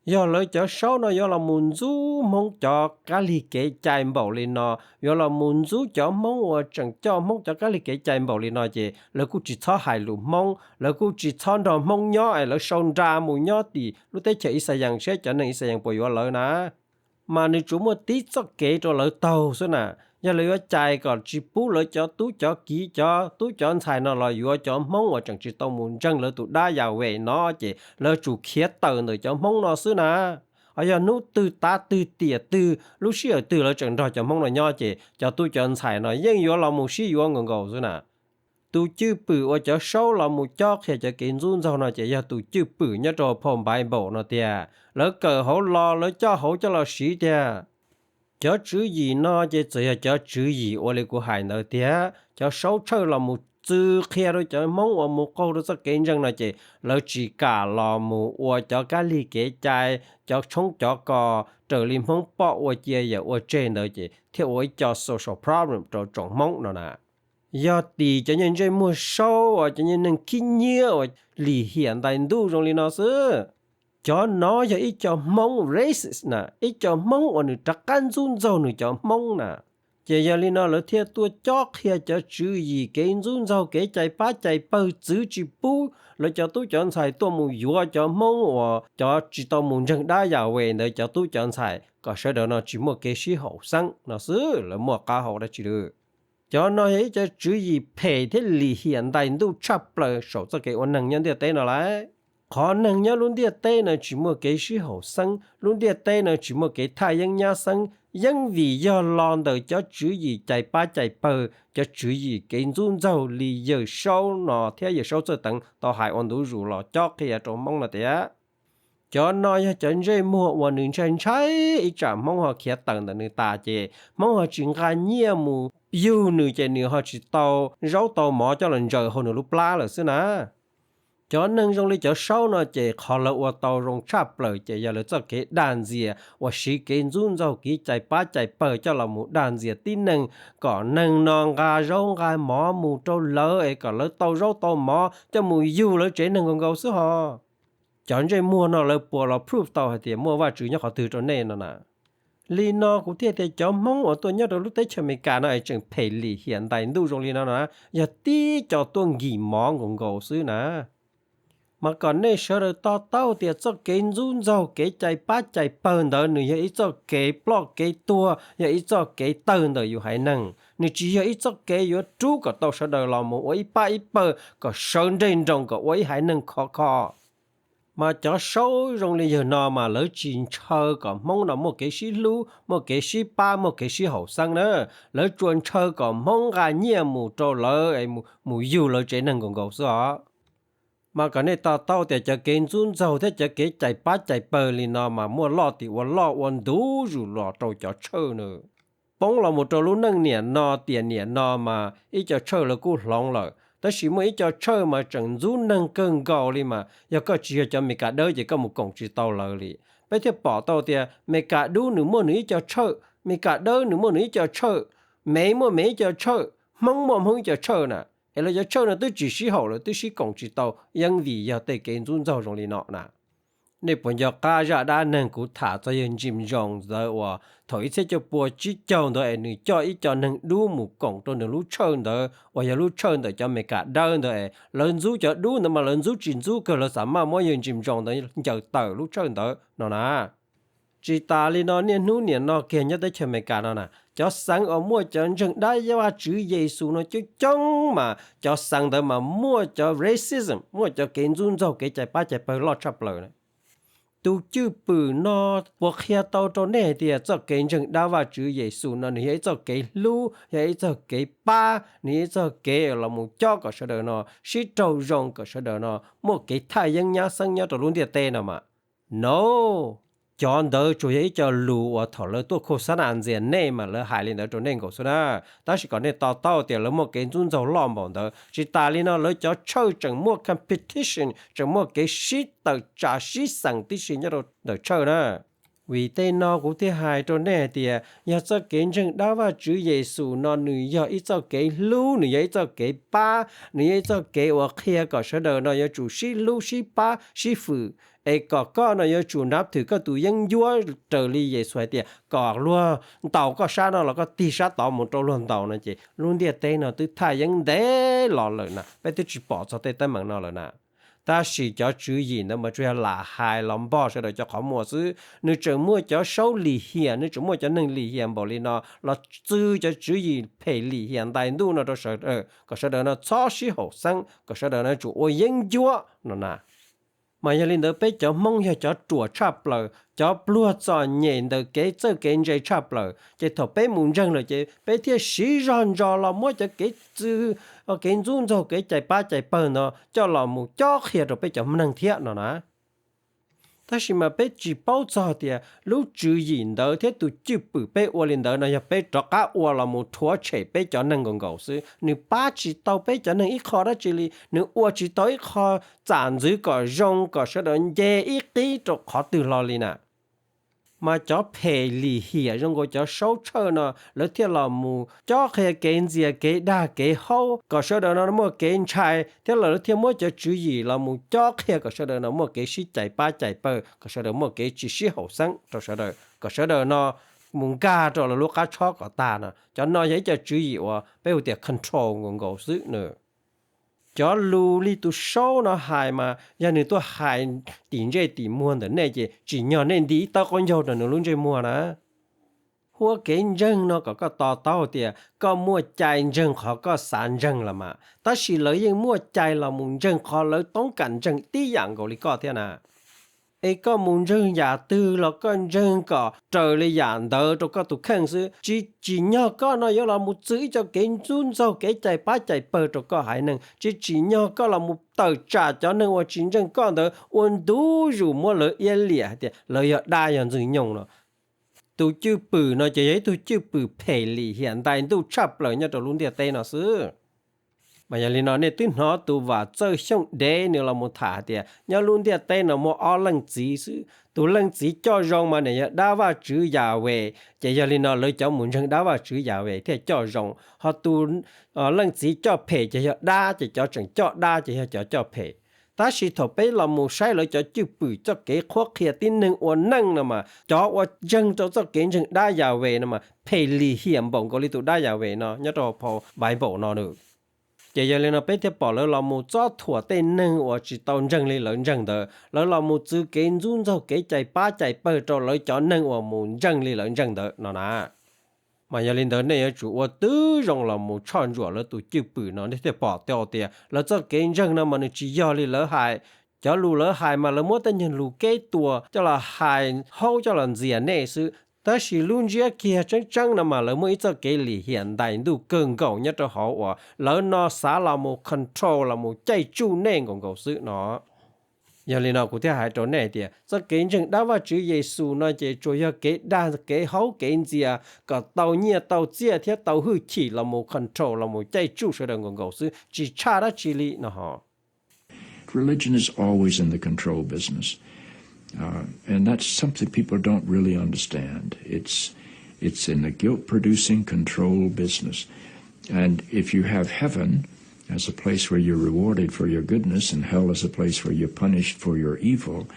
giờ lấy cho sau nó giờ là muốn du mong cho cá lì cái chạy bảo lên nó giờ là muốn du cho mong và chẳng cho mong cho cá lì cái chạy bảo lên nó chứ là cũng chỉ cho hài lù mong là cũng chỉ cho đó mong nhỏ ấy là sau ra mùi nhỏ thì lúc đấy chạy sai yang sẽ cho nên sai yang bồi vào lợi nè mà nếu chúng một tí cho kể cho lợi tàu xí nè giờ lấy chạy còn chỉ bù lợi cho tú cho kỹ cho tú cho xài nó là vừa cho mong và chẳng chỉ tao muốn chân lợi tụ đa giàu về nó chỉ lợi chủ khía tờ nữa cho mong nó xứ nè ở giờ nút từ ta từ tiệt từ lúc xưa từ lợi chẳng rồi cho mong nó nhỏ chỉ cho tú cho xài nó nhưng vừa là một xí vừa ngon ngầu xứ nè tu chữ bự ở cho sâu là một cho khi cho kiến run rau nó chỉ giờ tu chữ bự nhớ cho phong bài bộ nó tiệt lỡ cờ hổ lo lỡ cho là xí tiệt cho chữ gì nó chỉ cho chữ gì ở đây của hải nó tiệt cho sâu chơi là một chữ kia rồi cho mong ở một câu đó sẽ kiến rằng nó chỉ lỡ chỉ cả là một ở cho cái ly kế trái cho chống cho cò trở lên mong bỏ ở chia giờ ở trên đó chỉ theo ở cho social problem cho trọng mong nó nè giờ thì cho nhân dân mua sâu ở cho nhân dân kinh nhiều ở lì hiện tại đủ trong lì nó xứ cho nó giờ ít cho mong racist nè ít cho mong ở nơi trắc can run rau nơi cho mong nè chỉ giờ lì nó là theo tua cho kia cho chữ gì cái run rau cái chạy ba chạy bơi chữ chỉ bu rồi cho tôi chọn xài tôi muốn vừa cho mong và cho chỉ tao muốn dân đa giàu về để cho tôi chọn xài có sẽ đó nó chỉ một cái sĩ hậu sang nó xứ là một cá hậu đó chỉ được cho nó ấy cho chữ gì phê thế lì hiện tại đủ chấp lời sổ cho cái ổn năng nhân địa tế nó lại ขอหนึ่งยาลุนเดียเต้นะจิมัวเกชิหอสังลุนเดียเต้นะจิมัวเกทายังยาสังยังวียาลอนเดอจะจื้อยีใจป้าใจเปอจะจื้อยีเกณฑ์จุนเจ้าลีเยอเศร้าหนอเทียเยอเศร้าเจอตังต่อหายอันดูรูหลอจอกเฮียจงมองนะเตียจอนน้อยจันเจมัววันหนึ่งฉันใช้อีจ่ามองหอเขียตังแต่ในตาเจมองหอจิงการเยี่ยมูยูหนึ่งเจเนื้อหอจิโตเราโตหมอจะหลังเจอหนูลูกปลาหรือสินะจอนหนึ่งรงลีจะเศร้าหน่อยเจขอละว่าโตรงชาเปล่าเจอย่าเลยจะเกดานเสียว่าชีเกณฑ์จุนเจ้ากีใจป้าใจเปิดเจ้าละหมูดานเสียที่หนึ่งก่อนหนึ่งนองการ้องกาหมอหมูโตเลยก่อนเลยโตเราโตหมอจะหมูยูเลยเจหนึ่งของเขาสิฮะจอนใจมัวน่ะเลยปัวเราพิสูจโตให้เตียมัวว่าจื้อเนี่ยเขาถือตัวเน่น่ะนะลีนอกูเทียแต่จอมองว่าตัวเนี่ยเรารู้ได้ชมิกาน่ะไอ้จึงเพลีเหียนได้ดูตรงลีน่ะนะอย่าตีจอตัวหยีหมองของเขาซื้อนะmà còn nên sợ được to tao thì cho cái run rau cái chạy bát chạy bờn đó nữa ít cho cái block cái tua ít cho cái tơn đóอยู่hay năng nữa chỉ ít cho cái yếu chú có tao sợ đời làm một ít ba ít bờ có sơn trên trong có ít hay năng khó khó mà cho sâu trong này giờ nọ mà lỡ chín chơi có mong là một cái xí lú một cái xí ba một cái xí hậu sang nữa lỡ chuẩn chơi có mong gà nhẹ mù trâu lỡ ấy mù yêu lỡ chế năng còn gầu sao mà cái này tao tao thìจะเกณฑ์จุนเจ้าที่จะเกใจป้าใจเปิลนอมามัวลอติว่าลอวันดูอยู่ลอโตจะเชื่อเนอป้องเราหมดตัวรู้นั่งเนี่ยนอเตียเนี่ยนอมาอีจะเชื่อแล้วกูหลงเลยแต่สิเมื่ออีจะเชื่อมาจังจุนนั่งเกินเก่าเลยมาอยากก็เชื่อจะมีการเดินจะก็มุกงจีเตาเลยเลยไปเที่ยวป่อเตาเตียมีการดูหนึ่งมั่วหนึ่งจะเชื่อมีการเดินหนึ่งมั่วหนึ่งจะเชื่อไม่มั่วไม่จะเชื่อมั่งมั่วมั่งจะเชื่อน่ะเอลจะเชื่อนะตัวจีสีหอเลยตัวสีกงจีเตายังวีอยากได้เกณฑ์จุนเจ้าตรงนี้เนาะนะในปัญญากาจะได้นั่งกูถาจะยังจิมจงเลยว่าถอยเสียจะปวดจีเจ้าตัวเองนี่จ่ออีจ่อนั่งดูหมู่กงตัวหนึ่งรู้เชิญเด้อว่าอย่ารู้เชิญเด้อจะไม่กะเดินเด้อเลินรู้จะดูนะมาเลินรู้จินรู้ก็เราสามารถมอยังจิมจงเด้อจะเตอรู้เชิญเด้อเนาะนะจีตาลีนอเนี่ยนู้เนี่ยนอเกียนจะได้เชื่อไม่กะเนาะนะcho sang ở mua cho chânได้ว่าchữ Giêsu nó chứ trong mà cho sang đó mà mua cho racism mua cho cái run rau cái chạy ba chạy bờ lọt chập lời này tu chữ bự nó buộc kia tao cho nè thì cho cái chân đãว่าchữ Giêsu nó này cho cái lu hay cho cái ba này cho cái là một cho cái sự đó nó sĩ trâu rong cái sự đó nó mua cái thái dân nhá sang nhá cho luôn địa tê nào mà no chọn đỡ chủ yếu cho lù và thọ lỡ tôi khô sát an diện này mà lỡ hại lên đó cho nên cổ số na ta chỉ có nên tao tao tiền lỡ một cái run dầu lom bọn đó chỉ ta lên nó lỡ cho chơi chẳng mua competition chẳng mua cái shit tờ trả shit sang tí xin nhá đồ chơi na vì tên nó cũng thế hại cho nên thì nhà cho cái chân đó và chữ Giêsu nó nữ giờ ít cho cái lu nữ ít cho cái ba nữ ít cho cái ở kia có số đời nó chủ shit lu shit ba shit phụไอ้ก็เนาะจูนับถือก็ตัวยังยัวเจอลีเยสวยเตียก็ลัวเต่าก็ชาเนาะแล้วก็ตีชาเต่าหมดตัวล้วนเต่านะเจลุนเดียเตเนาะตัวท้ายยังเด้หล่อเลยนะไปตัวจีปอจะเตตั้งมังเนาะเลยนะแต่สิจะจื้อยินนะมาช่วยหลาหายลำบ่ใช่เดี๋ยวจะขอมัวซื้อนึกจะมัวจะเศร้าหลีเหียนึกจะมัวจะนึ่งหลีเหียนบอกเลยเนาะเราซื้อจะจื้อยินเพลหลีเหียนได้ดูเนาะตัวเสด็จก็เสด็จเนาะชอบสิหัวสังก็เสด็จเนาะจู่ว่ายังยัวเนาะนะmà giờ lên đó bé cho mong giờ cho chùa chắp lời cho plua cho nhện được cái dây chắp lời chỉ thọ bé muốn rằng là chỉ bé thì sĩ ròn rò là mỗi cho cái chữ cái run rồi cái chạy ba chạy bờ nó cho là một cho kia rồi bé cho năng thiệt nó nè ta chỉ mà bé chỉ bao giờ thì lúc chữ nhìn đó thế tụi chữ bự bé qua lên đó nó giờ bé cho cá qua là một thua chạy bé cho năng còn gầu sư nếu ba chỉ tao bé cho năng ít khó đó chỉ li nếu qua chỉ tao ít khó giảm dưới có rong có sẽ đón dễ ít tí cho khó từ lo li nè mà cho phê lì hìa trong cái cho sâu chơi nó lỡ thiết là mù cho khi cái gì cái đa cái hậu có sau đó nó mua cái chai thế là thiết mua cho chữ gì là mù cho khi có sau đó nó mua cái xí chạy ba chạy bờ có sau đó mua cái chỉ xí hậu sáng cho sau đó có sau đó nó mùng ca cho là lúc cá chó có ta nè cho nó giấy cho chữ gì và bây giờ control nguồn gốc xứ nữa cho lù li tu sâu nó hại mà giờ này tôi hại tiền dây tiền mua的那些只要那第一到con dâu的nó luôn chơi mua nè หัวเก่งจังเนาะก็ต่อเต้าเตียก็มั่วใจจังเขาก็สารจังละมาแต่สิเลยยังมั่วใจละมุงจังเขาเลยต้องกันจังตี้อย่างก็ลิก็เท่านะไอ้ก็มุงจังอย่าตื้อแล้วก็จังก็เจอเลยอย่างเด้อตัวก็ตุขังซื้อจีเนาะก็เนาะยละมุซื้อจะเก่งจุนเจ้าเก๋ใจป้าใจเปิดตัวก็หายนึงจีเนาะก็ละมุเตอจ่าจะนึงว่าจริงจังก็เด้อวันดูอยู่มั่วเลยเอียเหลี่ยเตียเลยอยากได้อย่างจึงยงเนาะtu chữ bự nó chỉ tu chữ bự phê lì hiện tại tu chắp lời nhau luôn địa tây nó xứ mà giờ nó này tin nó tu và chơi xong đế nữa là một thả địa nhau luôn địa tây nó một ở lần gì xứ tu lần gì cho rong mà này đá vào chữ già về chỉ giờ nó lấy cho muốn rằng đá vào chữ già về thì cho rong họ tu lần gì cho phê chỉ đá chỉ cho chẳng cho đá chỉ cho phê ta chỉ thọ bé là một sai lỗi cho chữ bự cho cái khoác kia tin nâng uốn nâng nè mà cho uốn chân cho cái chân đa giàu về nè mà phê lì hiểm bổng có lý tụ đa giàu về nó nhớ rồi phò bài bộ nó được giờ giờ lên nó bé tiếp bỏ lỡ là một cho thua tên nâng uốn chỉ tàu chân lên lớn chân đó lỡ là một chữ cái run cho cái chạy ba chạy bơi cho lỡ cho nâng uốn một chân lên lớn chân đó nó nè mà giờ lên đó này chủ uốn tứ rong là một chọn rùa lỡ tụ chữ bự nó để bỏ tiêu tiền lỡ cho cái chân nó mà nó chỉ do lên lỡ hại cho lù lỡ hại mà lỡ mua tên nhân lù cái tua cho là hại hậu cho là gì này sự ta chỉ luôn chia kia chân nó mà lỡ mua ít cho cái lì hiện đại đủ cường cầu nhất cho họ và lỡ nó xả là một control là một chạy chu nên còn cầu sự nó giờ lên nào của thế hải chỗ này thì cho cái chân đã vào chữ Giêsu nó chỉ cho cái đa cái hậu cái gì à cả tàu nhia tàu chia thế tàu hư chỉ là một control là một chạy chu sẽ đừng còn cầu sự chỉ cha đã chỉ lý nó họ. Religion is always in the control business. And that's something people don't really understand. It's in the guilt-producing control business. And if you have heaven as a place where you're rewarded for your goodness and hell as a place where you're punished for your evil,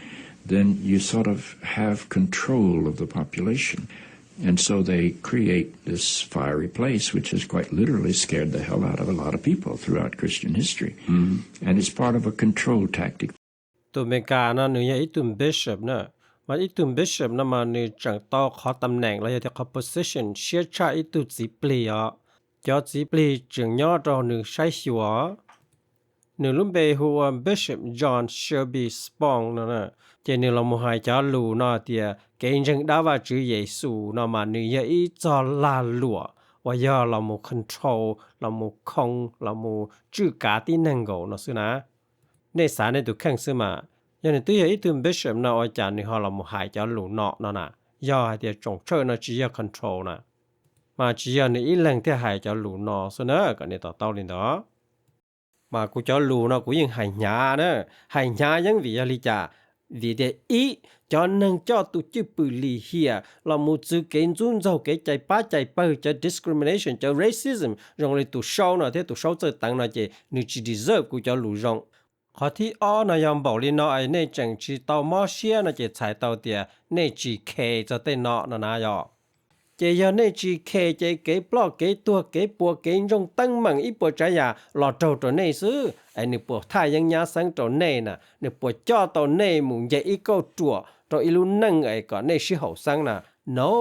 then you sort of have control of the population. And so they create this fiery place, which has quite literally scared the hell out of a lot of people throughout Christian history. And it's part of a control tactic. ตัวเมกานะนึยอีตุม bishop นะมาอีตุม bishop นะมานึจังต่อขอตำแหน่งแล้วจะขอ position เชื่อชาอีตุจีปลีอ่ะจอจีปลีจึงย่อตอนึใช้หัวนึลุ่มเบหัว bishop John Shelby Spong นะเจนึเรามหายจาลูนะเตียเกณฑ์จึงดาว่าจือเยซูนะมานึยอีจอลาลัวว่าย่อเราโม control เราโมคงเราโมจื้อกาที่นั่งโกนะซึนะในสารในตุขังซึมายันตัวอีตุม bishop นะอาจารย์นี่เราโมหายจาลูเนาะนะย่อให้เตียจงเชิญนะจีย่อ control นะมาจีย่อในอีแหล่งที่หายจาลูเนาะซึนะก็ในต่อเต้าลินเนาะมากูจาลูเนาะกูยังหายหยานะหายหยายังวิยาลิจาvì thế ý cho nên cho tụ chữ bự lì hìa là một sự kiện dùn dâu cái chạy bá chạy bơ cho discrimination cho racism rồi lại tụ sâu nào thế tụ sâu cho tăng nào chứ nếu chỉ deserve của cho lũ rong họ thì ở nào yam bảo lên nó ấy nên chẳng chỉ tàu mò xia nào chứ chạy tàu tiệt nên chỉ kề cho tên nọ nó nào vậy chỉ giờ nên chỉ kề chỉ cái block cái tua cái bùa cái rong tăng mặn ít bùa trái ya lọt trâu trâu này xứ anh nè bùa thay yang nhá sang trâu này nè nè bùa cho trâu này muốn dạy ít câu chùa trâu ít luôn nâng ấy có này sĩ hậu sang nè no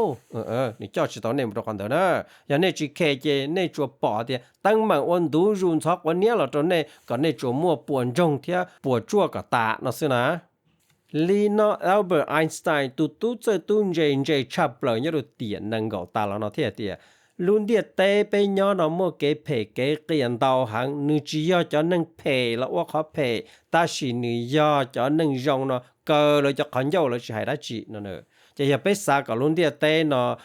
nè cho chỉ trâu này một con đó nè giờ nên chỉ kề chỉ này chùa bỏ thì tăng mặn ôn đủ run sóc ôn nhớ là trâu này có này chùa mua buồn rong thì bùa chùa cả tạ nó xứ nè Leonard Albert Einstein tu chơi tu J chập lời nhớ được tiền năng gạo ta là nó thiệt tiệt luôn địa tê bây nhớ nó mua cái phê cái tiền tàu hàng nữ chỉ cho năng phê là quá khó phê ta chỉ nữ cho năng rong nó cơ rồi cho con dâu là chỉ hay đã chỉ nó nữa chỉ là bây giờ cả luôn địa tê nó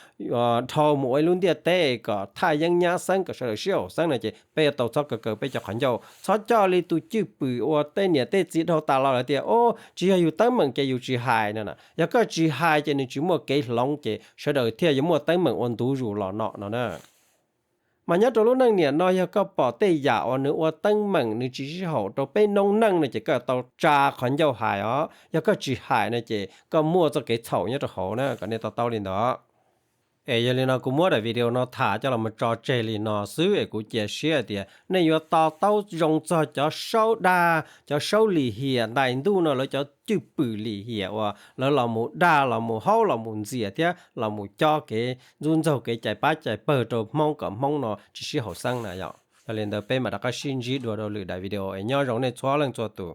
thầu mỗi luôn địa tê cả thay yang nhá sang cả sở siêu sang này chỉ bây giờ tàu cho cơ bây giờ con dâu cho li tu chữ bự ô tê nhẹ tê chỉ thầu ta là tiệt ô chỉ làอยู่ตั้งมันจะอยู่chỉ hai nữa nèแล้วก็chỉ hai chỉ nên chỉ mua cái long chỉ sở đời thiệt giống muaตั้งมันôn tú rủ lọ nọ nè mà nhớ trong lúc năngเนี่ยน้อยก็bỏ tê giả ở nữa ở tăng mặn nữa chỉ hậu trong bên nông năng này chỉ có tàu trà khoản dầu hải ó, giờ có chỉ hải này chỉ có mua cho cái thầu nhớ trong hậu nữa, cái này tàu lên đó. giờ lên nó cũng mua đại video nó thả cho là một trò chơi liền nó xứ ấy cũng chia sẻ thì này yo tao dùng cho sâu đa cho sâu lì hiện đại du nó là cho chữ bự lì hiện và là một đa là một hậu là một gì thế là một cho cái run dầu cái chạy bát chạy bờ rồi mong nó chỉ hậu sang này ạ lên đó bên mà đã có xin gì đồ lử đại video ấy nhớ rằng này xóa lên cho tụ